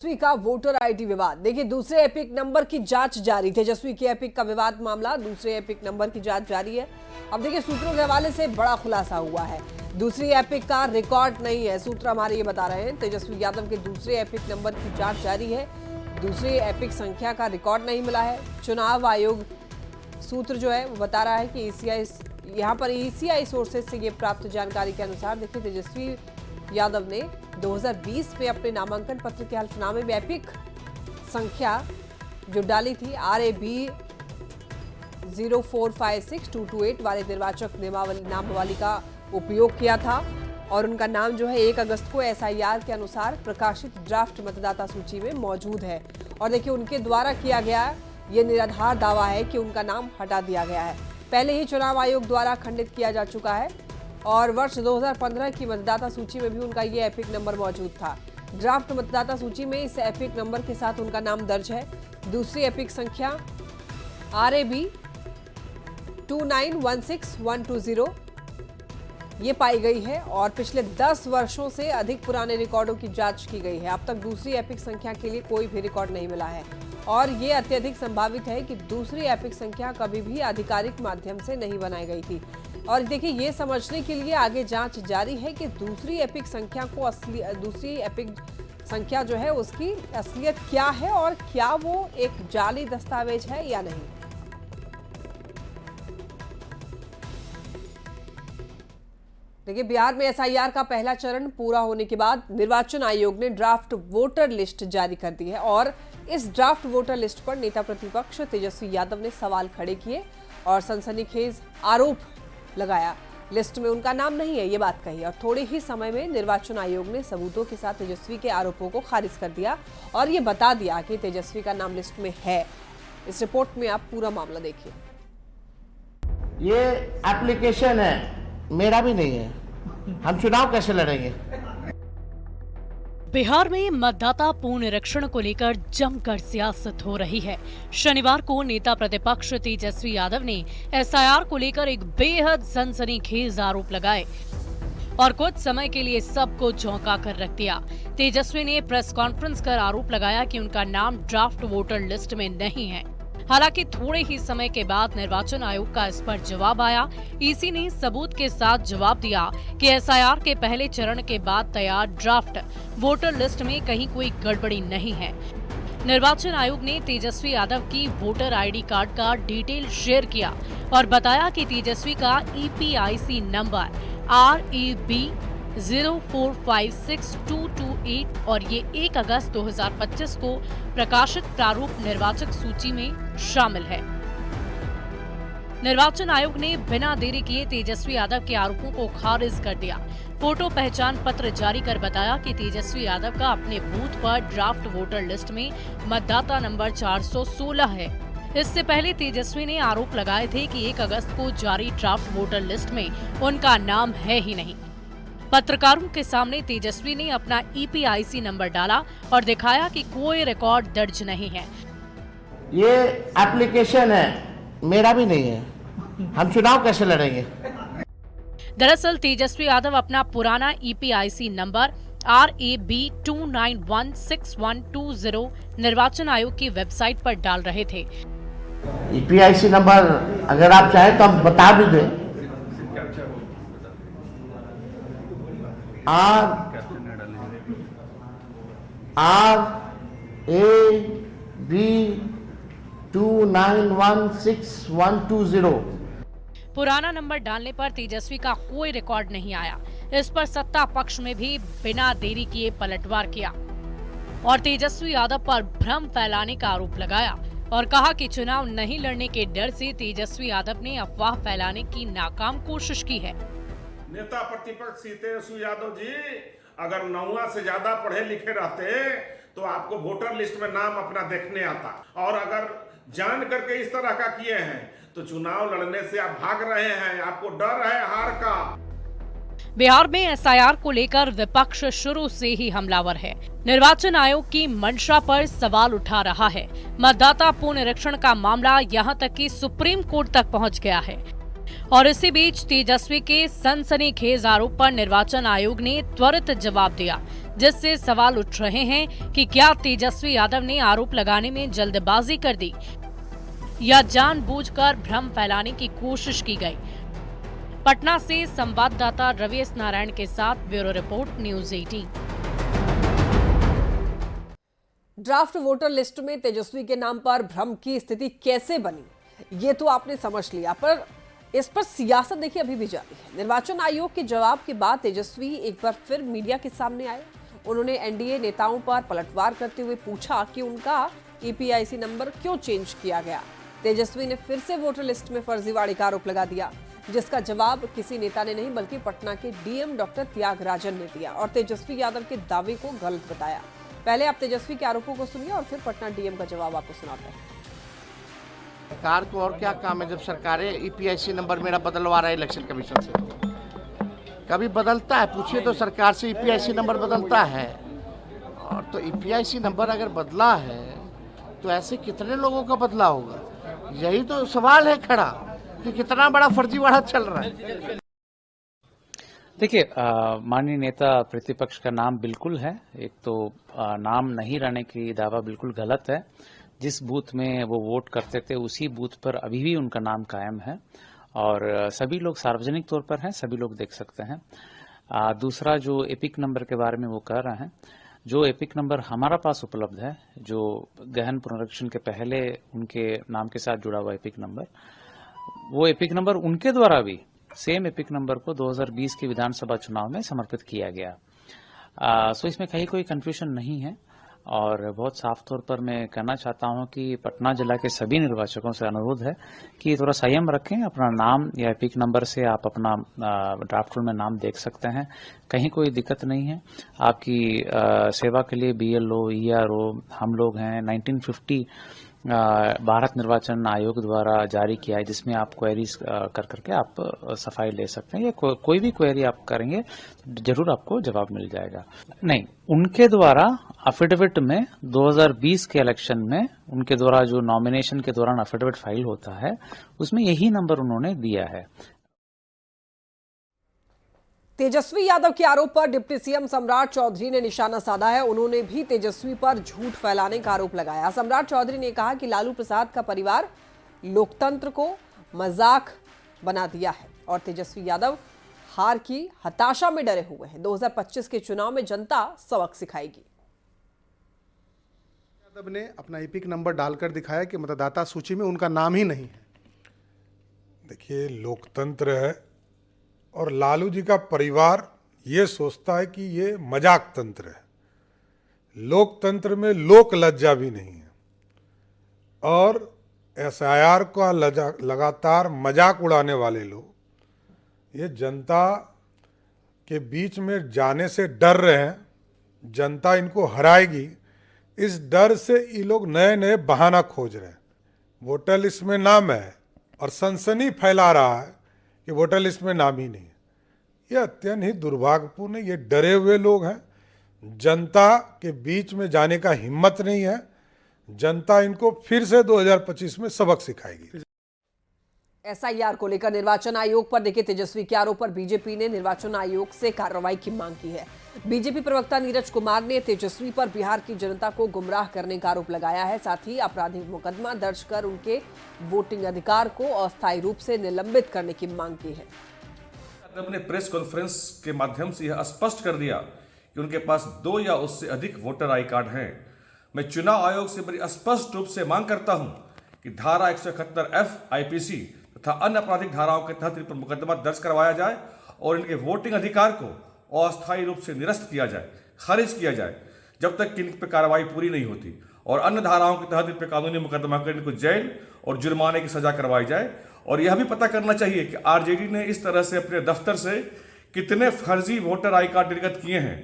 तेजस्वी का voter ID विवाद। देखिए, दूसरे एपिक नंबर की जांच जारी। तेजस्वी के एपिक का विवाद मामला, दूसरे एपिक नंबर की जांच जारी है। अब देखिए, सूत्रों के हवाले से बड़ा खुलासा हुआ है। दूसरी एपिक का रिकॉर्ड नहीं है, सूत्र हमारे ये बता रहे हैं। तेजस्वी यादव के दूसरे एपिक नंबर की जांच जारी है। दूसरी एपिक संख्या का रिकॉर्ड नहीं मिला है। चुनाव आयोग सूत्र जो है वो बता रहा है कि ईसीआई सोर्सेज से ये प्राप्त जानकारी के अनुसार देखिए, तेजस्वी यादव ने 2020 में अपने नामांकन पत्र के हल्फनामे में एपिक संख्या जो डाली थी RAB 0456228 वाले निर्वाचक नामावली का उपयोग किया था और उनका नाम जो है 1 अगस्त को SIR के अनुसार प्रकाशित ड्राफ्ट मतदाता सूची में मौजूद है। और देखिए, उनके द्वारा किया गया ये निराधार दावा है कि उनका नाम हटा दिया गया है। पहले ही चुनाव आयोग द्वारा खंडित किया जा चुका है और वर्ष 2015 की मतदाता सूची में भी उनका ये एपिक नंबर मौजूद था। ड्राफ्ट मतदाता सूची में इस एपिक नंबर के साथ उनका नाम दर्ज है। दूसरी एपिक संख्या RAB 2916120 ये पाई गई है और पिछले 10 वर्षों से अधिक पुराने रिकॉर्डों की जांच की गई है। अब तक दूसरी एपिक संख्या के लिए कोई भी रिकॉर्ड नहीं मिला है और ये अत्यधिक संभावित है कि दूसरी एपिक संख्या कभी भी आधिकारिक माध्यम से नहीं बनाई गई थी। और देखिए, ये समझने के लिए आगे जांच जारी है कि दूसरी एपिक संख्या जो है उसकी असलियत क्या है और क्या वो एक जाली दस्तावेज है या नहीं। देखिए, बिहार में SIR का पहला चरण पूरा होने के बाद निर्वाचन आयोग ने ड्राफ्ट वोटर लिस्ट जारी कर दी है और इस ड्राफ्ट वोटर लिस्ट पर नेता प्रतिपक्ष तेजस्वी यादव ने सवाल खड़े किए और सनसनीखेज आरोप लगाया। लिस्ट में उनका नाम नहीं है, ये बात कही और थोड़े ही समय में निर्वाचन आयोग ने सबूतों के साथ तेजस्वी के आरोपों को खारिज कर दिया और ये बता दिया कि तेजस्वी का नाम लिस्ट में है। इस रिपोर्ट में आप पूरा मामला देखिए। ये एप्लीकेशन है, मेरा भी नहीं है, हम चुनाव कैसे लड़ेंगे? बिहार में मतदाता पुनरीक्षण को लेकर जमकर सियासत हो रही है। शनिवार को नेता प्रतिपक्ष तेजस्वी यादव ने SIR को लेकर एक बेहद सनसनीखेज आरोप लगाए और कुछ समय के लिए सबको चौंका कर रख दिया। तेजस्वी ने प्रेस कॉन्फ्रेंस कर आरोप लगाया कि उनका नाम ड्राफ्ट वोटर लिस्ट में नहीं है। हालांकि थोड़े ही समय के बाद निर्वाचन आयोग का इस पर जवाब आया। ईसी ने सबूत के साथ जवाब दिया कि SIR के पहले चरण के बाद तैयार ड्राफ्ट वोटर लिस्ट में कहीं कोई गड़बड़ी नहीं है। निर्वाचन आयोग ने तेजस्वी यादव की वोटर आईडी कार्ड का डिटेल शेयर किया और बताया कि तेजस्वी का EPIC नंबर RAB 0456228 और ये 1 अगस्त 2025 को प्रकाशित प्रारूप निर्वाचक सूची में शामिल है। निर्वाचन आयोग ने बिना देरी किए तेजस्वी यादव के आरोपों को खारिज कर दिया। फोटो पहचान पत्र जारी कर बताया कि तेजस्वी यादव का अपने बूथ पर ड्राफ्ट वोटर लिस्ट में मतदाता नंबर 416 है। इससे पहले तेजस्वी ने आरोप लगाए थे कि 1 अगस्त को जारी ड्राफ्ट वोटर लिस्ट में उनका नाम है ही नहीं। पत्रकारों के सामने तेजस्वी ने अपना EPIC नंबर डाला और दिखाया कि कोई रिकॉर्ड दर्ज नहीं है। ये एप्लीकेशन है, मेरा भी नहीं है, हम चुनाव कैसे लड़ेंगे? दरअसल तेजस्वी यादव अपना पुराना EPIC नंबर RAB 2916120 निर्वाचन आयोग की वेबसाइट पर डाल रहे थे। EPIC नंबर अगर आप चाहें तो हम बता भी दें। RAB 2916120। पुराना नंबर डालने पर तेजस्वी का कोई रिकॉर्ड नहीं आया। इस पर सत्ता पक्ष में भी बिना देरी किए पलटवार किया और तेजस्वी यादव पर भ्रम फैलाने का आरोप लगाया और कहा कि चुनाव नहीं लड़ने के डर से तेजस्वी यादव ने अफवाह फैलाने की नाकाम कोशिश की है। नेता प्रतिपक्ष तेजस्वी यादव जी अगर 9वां से ज्यादा पढ़े लिखे रहते तो आपको वोटर लिस्ट में नाम अपना देखने आता, और अगर जान करके इस तरह का किए हैं तो चुनाव लड़ने से आप भाग रहे हैं, आपको डर है हार का। बिहार में SIR को लेकर विपक्ष शुरू से ही हमलावर है। निर्वाचन आयोग की मंशा पर सवाल उठा रहा है। मतदाता पुनरीक्षण का मामला यहां तक कि सुप्रीम कोर्ट तक पहुंच गया है और इसी बीच तेजस्वी के सनसनीखेज आरोप पर निर्वाचन आयोग ने त्वरित जवाब दिया। जिससे सवाल उठ रहे हैं कि क्या तेजस्वी यादव ने आरोप लगाने में जल्दबाजी कर दी या जानबूझकर भ्रम फैलाने की कोशिश की गई। पटना से संवाददाता रवीश नारायण के साथ bureau report, news 18। Draft voter list में तेजस्वी के नाम पर भ्रम की स्थिति कैसे बनी, ये तो आपने समझ लिया, पर इस पर सियासत देखिए अभी भी जारी है। निर्वाचन आयोग के जवाब के बाद तेजस्वी एक बार फिर मीडिया के सामने आए। उन्होंने एनडीए नेताओं पर पलटवार करते हुए पूछा कि उनका ईपीआईसी नंबर क्यों चेंज किया गया। तेजस्वी ने फिर से वोटर लिस्ट में फर्जीवाड़े का आरोप लगा दिया, जिसका जवाब किसी नेता ने नहीं बल्कि पटना के डीएम डॉक्टर त्यागराजन ने दिया और तेजस्वी यादव के दावे को गलत बताया। पहले आप तेजस्वी के आरोपों को सुनिए और फिर पटना डीएम का जवाब आपको सुनाते हैं। सरकार को और क्या काम है जब सरकारें ईपीआईसी नंबर मेरा बदलवा रहा है इलेक्शन कमीशन से। कभी बदलता है, पूछिए तो सरकार से ईपीआईसी नंबर बदलता है। और तो ईपीआईसी नंबर अगर बदला है तो ऐसे कितने लोगों का बदला होगा, यही तो सवाल है खड़ा कि कितना बड़ा फर्जीवाड़ा चल रहा है। देखिए, माननीय नेता प्रतिपक्ष का नाम बिल्कुल है। एक तो नाम नहीं रहने की दावा बिल्कुल गलत है। जिस बूथ में वो वोट करते थे उसी बूथ पर अभी भी उनका नाम कायम है और सभी लोग सार्वजनिक तौर पर हैं, सभी लोग देख सकते हैं। दूसरा, जो एपिक नंबर के बारे में वो कह रहे हैं, जो एपिक नंबर हमारा पास उपलब्ध है, जो गहन पुनरीक्षण के पहले उनके नाम के साथ जुड़ा हुआ एपिक नंबर, वो एपिक नंबर उनके द्वारा भी सेम एपिक नंबर को 2020 के विधानसभा चुनाव में समर्पित किया गया। सो इसमें कहीं कोई कंफ्यूजन नहीं है और बहुत साफ तौर पर मैं कहना चाहता हूं कि पटना जिला के सभी निर्वाचकों से अनुरोध है कि थोड़ा संयम रखें। अपना नाम या एपिक नंबर से आप अपना ड्राफ्ट रोल में नाम देख सकते हैं, कहीं कोई दिक्कत नहीं है। आपकी सेवा के लिए बीएलओ, ईआरओ हम लोग हैं। 1950 भारत निर्वाचन आयोग द्वारा जारी किया है, जिसमें आप क्वेरीज कर करके आप सफाई ले सकते हैं या कोई भी क्वेरी आप करेंगे जरूर आपको जवाब मिल जाएगा। नहीं, उनके द्वारा अफिडेविट में 2020 के इलेक्शन में उनके द्वारा जो नॉमिनेशन के दौरान अफिडेविट फाइल होता है उसमें यही नंबर उन्होंने दिया है। तेजस्वी यादव के आरोप पर डिप्टी सीएम सम्राट चौधरी ने निशाना साधा है। उन्होंने भी तेजस्वी पर झूठ फैलाने का आरोप लगाया। सम्राट चौधरी ने कहा कि लालू प्रसाद का परिवार लोकतंत्र को मजाक बना दिया है और तेजस्वी यादव हार की हताशा में डरे हुए हैं। 2025 के चुनाव में जनता सबक सिखाएगी। यादव ने अपना एपिक नंबर डालकर दिखाया कि मतदाता सूची में उनका नाम ही नहीं है। देखिए, लोकतंत्र है और लालू जी का परिवार ये सोचता है कि ये मजाक तंत्र है। लोकतंत्र में लोक लज्जा भी नहीं है और एसआईआर का लगातार मजाक उड़ाने वाले लोग ये जनता के बीच में जाने से डर रहे हैं। जनता इनको हराएगी, इस डर से ये लोग नए नए बहाना खोज रहे हैं। वोटर लिस्ट में नाम है और सनसनी फैला रहा है कि वोटर लिस्ट में नाम ही नहीं है। ये अत्यंत ही दुर्भाग्यपूर्ण है। ये डरे हुए लोग हैं, जनता के बीच में जाने का हिम्मत नहीं है। जनता इनको फिर से 2025 में सबक सिखाएगी। एसआईआर को लेकर निर्वाचन आयोग पर देखिए तेजस्वी के आरोप पर बीजेपी ने निर्वाचन आयोग से कार्रवाई की मांग की है। बीजेपी प्रवक्ता नीरज कुमार ने तेजस्वी पर बिहार की जनता को गुमराह करने का आरोप लगाया है। साथ ही आपराधिक मुकदमा दर्ज कर उनके वोटिंग अधिकार को अस्थायी रूप से निलंबित करने की मांग की है। यादव ने प्रेस कॉन्फ्रेंस के माध्यम से यह स्पष्ट कर दिया कि उनके पास 2 या उससे अधिक वोटर आई कार्ड हैं। मैं चुनाव आयोग से बड़ी स्पष्ट रूप से मांग करता हूं कि धारा 171F आईपीसी तथा अन्य आपराधिक धाराओं के तहत इन पर मुकदमा दर्ज करवाया जाए और इनके वोटिंग अधिकार को अस्थायी रूप से निरस्त किया जाए, खारिज किया जाए, जब तक कि इन पर कार्रवाई पूरी नहीं होती। और अन्य धाराओं के तहत इन पर कानूनी मुकदमा कर इनको जेल और जुर्माने की सजा करवाई जाए। और यह भी पता करना चाहिए कि आरजेडी ने इस तरह से अपने दफ्तर से कितने फर्जी वोटर आई कार्ड निर्गत किए हैं।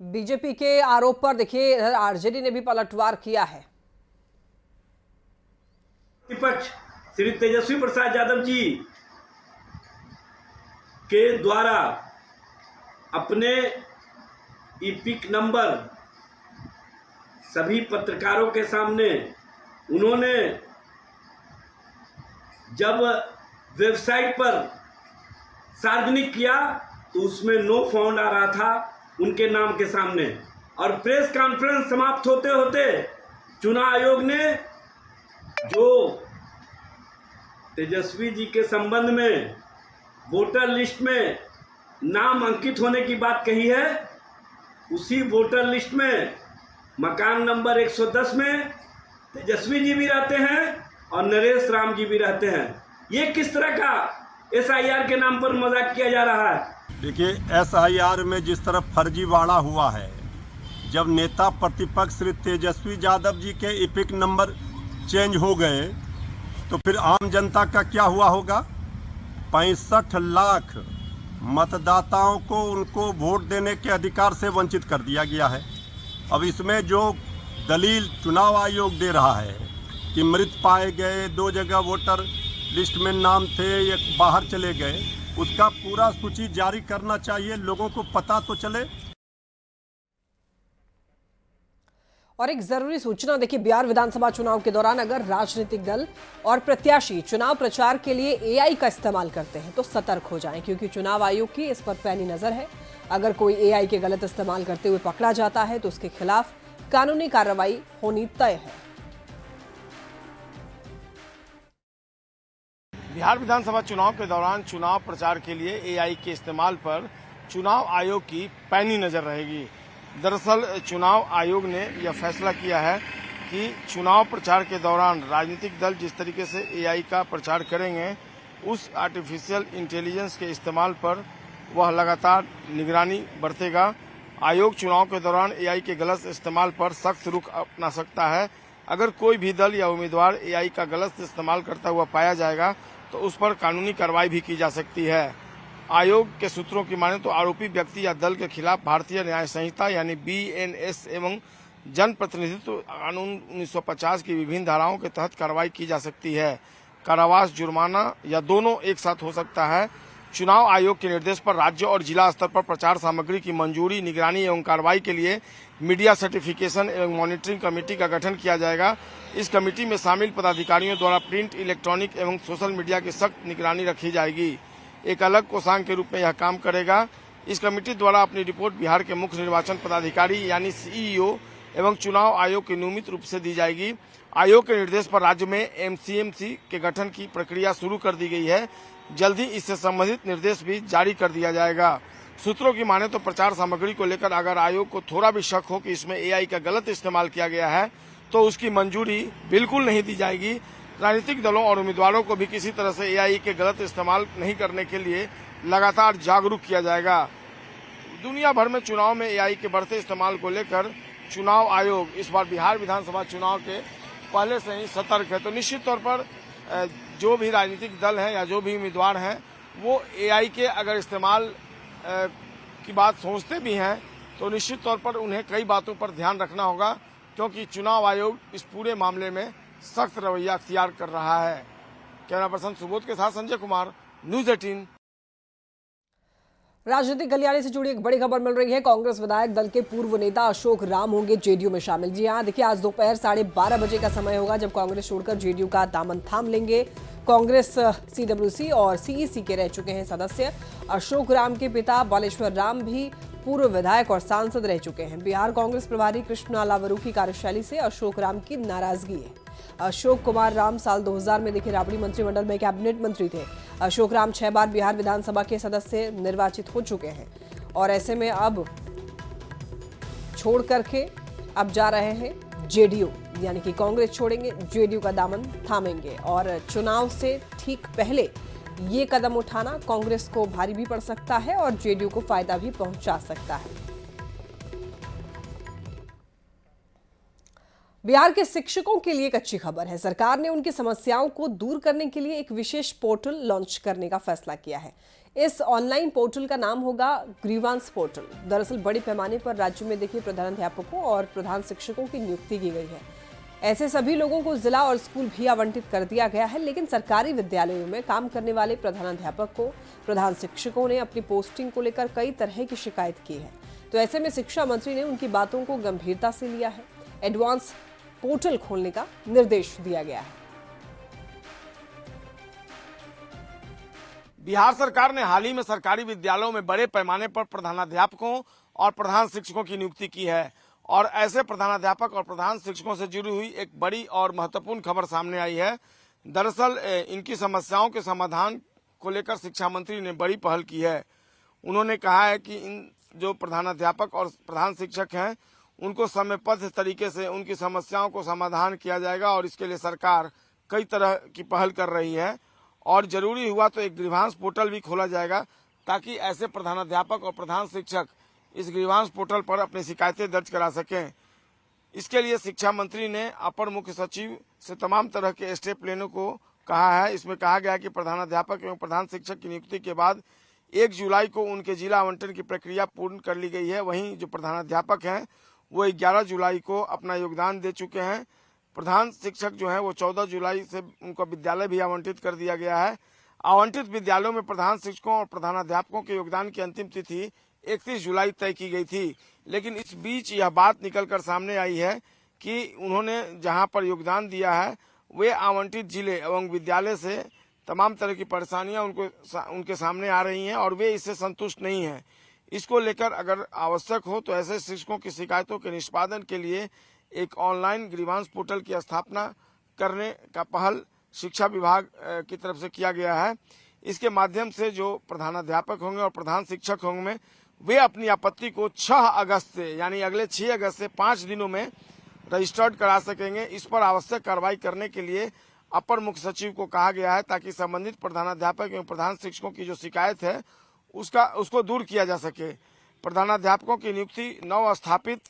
बीजेपी के आरोप पर देखिए आरजेडी ने भी पलटवार किया है। विपक्ष श्री तेजस्वी प्रसाद यादव जी के द्वारा अपने ईपिक नंबर सभी पत्रकारों के सामने उन्होंने जब वेबसाइट पर सार्वजनिक किया तो उसमें नो फाउंड आ रहा था उनके नाम के सामने। और प्रेस कॉन्फ्रेंस समाप्त होते होते चुनाव आयोग ने जो तेजस्वी जी के संबंध में वोटर लिस्ट में नाम अंकित होने की बात कही है, उसी वोटर लिस्ट में मकान नंबर 110 में तेजस्वी जी भी रहते हैं और नरेश राम जी भी रहते हैं। ये किस तरह का SIR के नाम पर मजाक किया जा रहा है? देखिए, SIR में जिस तरह फर्जीवाड़ा हुआ है, जब नेता प्रतिपक्ष श्री तेजस्वी यादव जी के इपिक नंबर चेंज हो गए तो फिर आम जनता का क्या हुआ होगा? 65 लाख मतदाताओं को उनको वोट देने के अधिकार से वंचित कर दिया गया है। अब इसमें जो दलील चुनाव आयोग दे रहा है कि मृत पाए गए, 2 जगह वोटर लिस्ट में नाम थे, एक बाहर चले गए, उसका पूरा सूची जारी करना चाहिए, लोगों को पता तो चले। और एक जरूरी सूचना, देखिए बिहार विधानसभा चुनाव के दौरान अगर राजनीतिक दल और प्रत्याशी चुनाव प्रचार के लिए AI का इस्तेमाल करते हैं तो सतर्क हो जाएं, क्योंकि चुनाव आयोग की इस पर पैनी नजर है। अगर कोई AI के गलत इस्तेमाल करते हुए पकड़ा जाता है तो उसके खिलाफ कानूनी कार्रवाई होनी तय है। बिहार विधानसभा चुनाव के दौरान चुनाव प्रचार के लिए AI के इस्तेमाल पर चुनाव आयोग की पैनी नजर रहेगी। दरअसल चुनाव आयोग ने यह फैसला किया है कि चुनाव प्रचार के दौरान राजनीतिक दल जिस तरीके से AI का प्रचार करेंगे, उस आर्टिफिशियल इंटेलिजेंस के इस्तेमाल पर वह लगातार निगरानी बरतेगा। आयोग चुनाव के दौरान AI के गलत इस्तेमाल पर सख्त रुख अपना सकता है। अगर कोई भी दल या उम्मीदवार AI का गलत इस्तेमाल करता हुआ पाया जाएगा तो उस पर कानूनी कार्रवाई भी की जा सकती है। आयोग के सूत्रों की माने तो आरोपी व्यक्ति या दल के खिलाफ भारतीय न्याय संहिता यानी BNS एवं जन प्रतिनिधित्व कानून 1950 की विभिन्न धाराओं के तहत कार्रवाई की जा सकती है। कारावास, जुर्माना या दोनों एक साथ हो सकता है। चुनाव आयोग के निर्देश पर राज्य और जिला स्तर पर प्रचार सामग्री की मंजूरी, निगरानी एवं कार्रवाई के लिए मीडिया सर्टिफिकेशन एवं मॉनिटरिंग कमेटी का गठन किया जाएगा। इस कमेटी में शामिल पदाधिकारियों द्वारा प्रिंट, इलेक्ट्रॉनिक एवं सोशल मीडिया की सख्त निगरानी रखी जाएगी। एक अलग कोषांग के रूप में यह काम करेगा। इस कमेटी द्वारा अपनी रिपोर्ट बिहार के मुख्य निर्वाचन पदाधिकारी यानी CEO एवं चुनाव आयोग की नियमित रूप से दी जाएगी। आयोग के निर्देश पर राज्य में MCMC के गठन की प्रक्रिया शुरू कर दी गई है। जल्द ही इससे संबंधित निर्देश भी जारी कर दिया जाएगा। सूत्रों की माने तो प्रचार सामग्री को लेकर अगर आयोग को थोड़ा भी शक हो कि इसमें AI का गलत इस्तेमाल किया गया है तो उसकी मंजूरी बिल्कुल नहीं दी जाएगी। राजनीतिक दलों और उम्मीदवारों को भी किसी तरह से AI के गलत इस्तेमाल नहीं करने के लिए लगातार जागरूक किया जाएगा। दुनिया भर में चुनाव में AI के बढ़ते इस्तेमाल को लेकर चुनाव आयोग इस बार बिहार विधानसभा चुनाव के पहले से ही सतर्क है। तो निश्चित तौर पर जो भी राजनीतिक दल हैं या जो भी उम्मीदवार हैं वो AI के अगर इस्तेमाल की बात सोचते भी हैं तो निश्चित तौर पर उन्हें कई बातों पर ध्यान रखना होगा, क्योंकि चुनाव आयोग इस पूरे मामले में सख्त रवैया अख्तियार कर रहा है। कैमरा पर्सन सुबोध के साथ संजय कुमार, न्यूज 18। राजनीतिक गलियारे से जुड़ी एक बड़ी खबर मिल रही है। कांग्रेस विधायक दल के पूर्व नेता अशोक राम होंगे JDU में शामिल। जी हाँ, देखिए आज दोपहर 12:30 बजे का समय होगा जब कांग्रेस छोड़कर JDU का दामन थाम लेंगे। कांग्रेस CWC और CEC के रह चुके हैं सदस्य। अशोक राम के पिता बालेश्वर राम भी पूर्व विधायक और सांसद रह चुके हैं। बिहार कांग्रेस प्रभारी कृष्णा लावरू की कार्यशैली से अशोक राम की नाराजगी है। अशोक कुमार राम साल 2000 में देखिए राबड़ी मंत्रिमंडल में कैबिनेट मंत्री थे। अशोक राम 6 बार बिहार विधानसभा के सदस्य निर्वाचित हो चुके हैं और ऐसे में अब छोड़ करके अब जा रहे हैं JDU, यानी कि कांग्रेस छोड़ेंगे, JDU का दामन थामेंगे। और चुनाव से ठीक पहले ये कदम उठाना कांग्रेस को भारी भी पड़ सकता है और JDU को फायदा भी पहुंचा सकता है। बिहार के शिक्षकों के लिए एक अच्छी खबर है। सरकार ने उनकी समस्याओं को दूर करने के लिए एक विशेष पोर्टल लॉन्च करने का फैसला किया है। इस ऑनलाइन पोर्टल का नाम होगा ग्रीवांस पोर्टल। दरअसल बड़े पैमाने पर राज्य में देखिए प्रधानाध्यापकों और प्रधान शिक्षकों की नियुक्ति की गई है। ऐसे सभी लोगों को जिला और स्कूल भी आवंटित कर दिया गया है, लेकिन सरकारी विद्यालयों में काम करने वाले प्रधानाध्यापक को प्रधान शिक्षकों ने अपनी पोस्टिंग को लेकर कई तरह की शिकायत की है। तो ऐसे में शिक्षा मंत्री ने उनकी बातों को गंभीरता से लिया है। एडवांस पोर्टल खोलने का निर्देश दिया गया है। बिहार सरकार ने हाल ही में सरकारी विद्यालयों में बड़े पैमाने पर प्रधानाध्यापकों और प्रधान शिक्षकों की नियुक्ति की है और ऐसे प्रधानाध्यापक और प्रधान शिक्षकों से जुड़ी हुई एक बड़ी और महत्वपूर्ण खबर सामने आई है। दरअसल इनकी समस्याओं के समाधान को लेकर शिक्षा मंत्री ने बड़ी पहल की है। उन्होंने कहा है कि इन जो प्रधानाध्यापक और प्रधान शिक्षक हैं उनको समयबद्ध तरीके से उनकी समस्याओं को समाधान किया जाएगा और इसके लिए सरकार कई तरह की पहल कर रही है और जरूरी हुआ तो एक ग्रीवांस पोर्टल भी खोला जाएगा ताकि ऐसे प्रधानाध्यापक और प्रधान शिक्षक इस ग्रीवांस पोर्टल पर अपनी शिकायतें दर्ज करा सकें। इसके लिए शिक्षा मंत्री ने अपर मुख्य सचिव से तमाम तरह के स्टेप लेने को कहा है। इसमें कहा गया है कि प्रधानाध्यापक एवं प्रधान शिक्षक की नियुक्ति के बाद 1 जुलाई को उनके जिला आवंटन की प्रक्रिया पूर्ण कर ली गई है। वहीं जो प्रधानाध्यापक हैं वो 11 जुलाई को अपना योगदान दे चुके हैं। प्रधान शिक्षक जो है वो 14 जुलाई से उनका विद्यालय भी आवंटित कर दिया गया है। आवंटित विद्यालयों में प्रधान शिक्षकों और प्रधानाध्यापकों के योगदान की अंतिम तिथि 31 जुलाई तय की गई थी, लेकिन इस बीच यह बात निकलकर सामने आई है कि उन्होंने जहां पर योगदान दिया है वे आवंटित जिले एवं विद्यालय से तमाम तरह की परेशानियां उनके सामने आ रही हैं और वे इससे संतुष्ट नहीं हैं। इसको लेकर अगर आवश्यक हो तो ऐसे शिक्षकों की शिकायतों के निष्पादन के लिए एक ऑनलाइन ग्रीवांस पोर्टल की स्थापना करने का पहल शिक्षा विभाग की तरफ से किया गया है। इसके माध्यम से जो प्रधानाध्यापक होंगे और प्रधान शिक्षक होंगे वे अपनी आपत्ति को 6 अगस्त से यानी अगले 6 अगस्त से 5 दिनों में रजिस्टर्ड करा सकेंगे। इस पर आवश्यक कार्रवाई करने के लिए अपर मुख्य सचिव को कहा गया है ताकि संबंधित प्रधानाध्यापक एवं प्रधान शिक्षकों की जो शिकायत है उसको दूर किया जा सके। प्रधानाध्यापकों की नियुक्ति नव स्थापित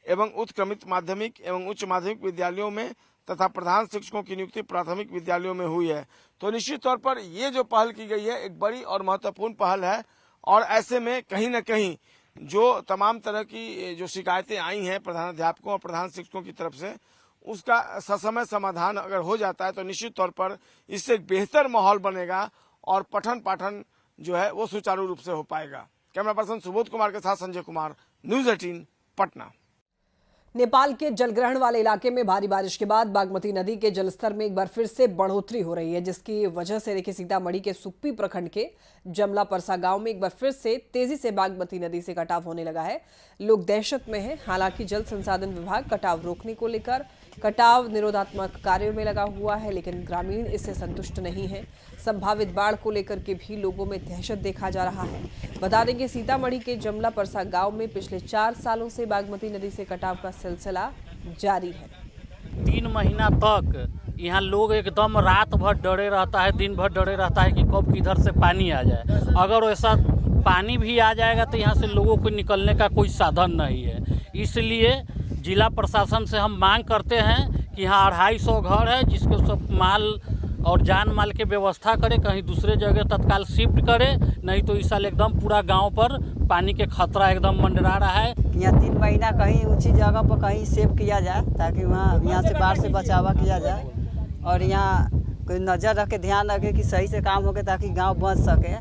एवं उत्क्रमित माध्यमिक एवं उच्च माध्यमिक विद्यालयों में तथा प्रधान शिक्षकों की नियुक्ति प्राथमिक विद्यालयों में हुई है। तो निश्चित तौर पर ये जो पहल की गई है एक बड़ी और महत्वपूर्ण पहल है और ऐसे में कहीं न कहीं जो तमाम तरह की जो शिकायतें आई हैं प्रधानाध्यापकों और प्रधान शिक्षकों की तरफ से उसका ससमय समाधान अगर हो जाता है तो निश्चित तौर पर इससे एक बेहतर माहौल बनेगा और पठन पाठन जो है वो सुचारू रूप से हो पाएगा। कैमरा पर्सन सुबोध कुमार के साथ संजय कुमार, न्यूज़ 18 पटना। नेपाल के जलग्रहण वाले इलाके में भारी बारिश के बाद बागमती नदी के जलस्तर में एक बार फिर से बढ़ोतरी हो रही है, जिसकी वजह से देखिए सीतामढ़ी के सुप्पी प्रखंड के जमला परसा गांव में एक बार फिर से तेजी से बागमती नदी से कटाव होने लगा है। लोग दहशत में हैं। हालांकि जल संसाधन विभाग कटाव रोकने को लेकर कटाव निरोधात्मक कार्यों में लगा हुआ है, लेकिन ग्रामीण इससे संतुष्ट नहीं है। संभावित बाढ़ को लेकर के भी लोगों में दहशत देखा जा रहा है। बता दें कि सीतामढ़ी के जमला परसा गांव में पिछले 4 सालों से बागमती नदी से कटाव का सिलसिला जारी है। 3 महीना तक यहाँ लोग एकदम रात भर डरे रहता है, दिन भर डरे रहता है कि कब किधर से पानी आ जाए। अगर वैसा पानी भी आ जाएगा तो यहाँ से लोगों को निकलने का कोई साधन नहीं है। इसलिए जिला प्रशासन से हम मांग करते हैं कि यहाँ 250 घर है जिसको सब माल और जान माल के व्यवस्था करे, कहीं दूसरे जगह तत्काल शिफ्ट करे, नहीं तो इस साल एकदम पूरा गांव पर पानी के खतरा एकदम मंडरा रहा है। यहाँ 3 महीना कहीं ऊंची जगह पर कहीं सेव किया जाए ताकि यहाँ से बाढ़ से बचावा किया जाए और यहाँ कोई नज़र रखे, ध्यान रखे कि सही से काम होके ताकि गांव बच सके।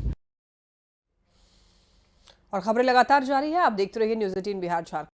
और खबरें लगातार जारी है, आप देखते रहिए न्यूज़ 18 बिहार झारखंड।